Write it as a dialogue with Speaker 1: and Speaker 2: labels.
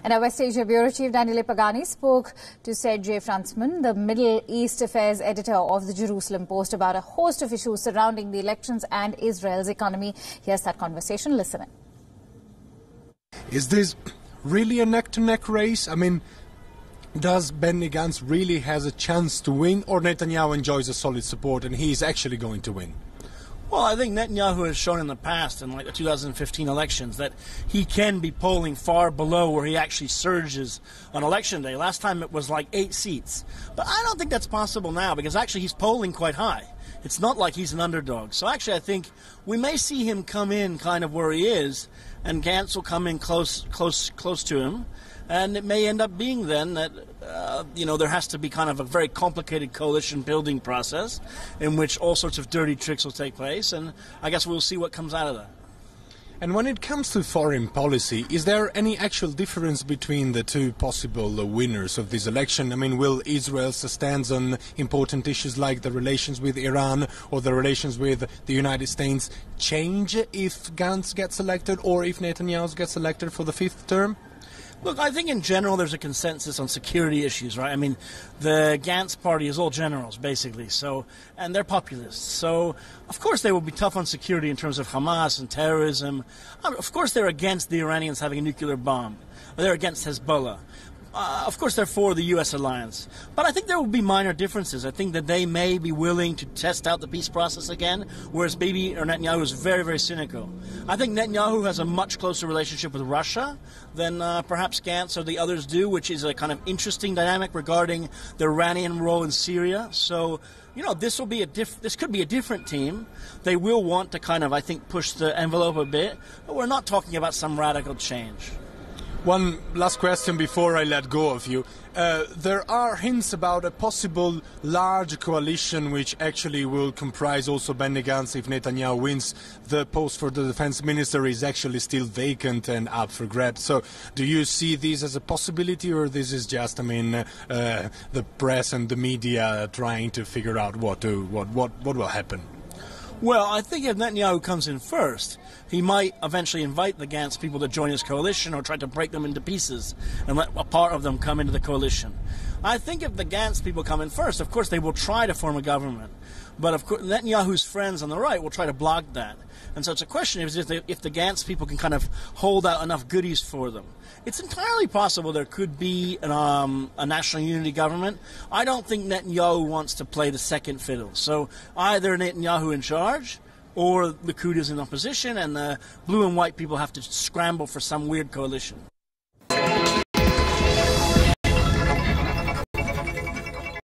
Speaker 1: And our West Asia Bureau Chief Daniele Pagani spoke to Seth J Frantzman, the Middle East Affairs editor of the Jersulem Post, about a host of issues surrounding the elections and Israel's economy. Here's that conversation. Listen in.
Speaker 2: Is this really a neck-to-neck race? I mean, does Benny Gantz really has a chance to win, or Netanyahu enjoys a solid support and he's actually going to win?
Speaker 3: Well, I think Netanyahu has shown in the past, in like the 2015 elections, that he can be polling far below where he actually surges on election day. Last time it was like 8 seats. But I don't think that's possible now, because actually he's polling quite high. It's not like he's an underdog. So actually I think we may see him come in kind of where he is, and Gantz will come in close to him. And it may end up being then that, there has to be kind of a very complicated coalition building process in which all sorts of dirty tricks will take place. And I guess we'll see what comes out of that.
Speaker 2: And when it comes to foreign policy, is there any actual difference between the two possible winners of this election? I mean, will Israel's stance on important issues like the relations with Iran or the relations with the United States change if Gantz gets elected or if Netanyahu gets elected for the 5th term?
Speaker 3: Look, I think in general there's a consensus on security issues, right? I mean, the Gantz party is all generals, basically, and they're populists. So, of course, they will be tough on security in terms of Hamas and terrorism. Of course, they're against the Iranians having a nuclear bomb. They're against Hezbollah. Of course, they're for the U.S. alliance. But I think there will be minor differences. I think that they may be willing to test out the peace process again, whereas Netanyahu is very, very cynical. I think Netanyahu has a much closer relationship with Russia than perhaps Gantz or the others do, which is a kind of interesting dynamic regarding the Iranian role in Syria. So, this could be a different team. They will want to kind of, I think, push the envelope a bit, but we're not talking about some radical change.
Speaker 2: One last question before I let go of you. There are hints about a possible large coalition which actually will comprise also Benny Gantz if Netanyahu wins. The post for the defense minister is actually still vacant and up for grabs. So do you see this as a possibility, or this is just, the press and the media trying to figure out what will happen?
Speaker 3: Well, I think if Netanyahu comes in first, he might eventually invite the Gantz people to join his coalition or try to break them into pieces and let a part of them come into the coalition. I think if the Gantz people come in first, of course, they will try to form a government. But of course, Netanyahu's friends on the right will try to block that. And so it's a question if the Gantz people can kind of hold out enough goodies for them. It's entirely possible there could be a national unity government. I don't think Netanyahu wants to play the second fiddle. So either Netanyahu in charge or Likud is in opposition, and the blue and white people have to scramble for some weird coalition.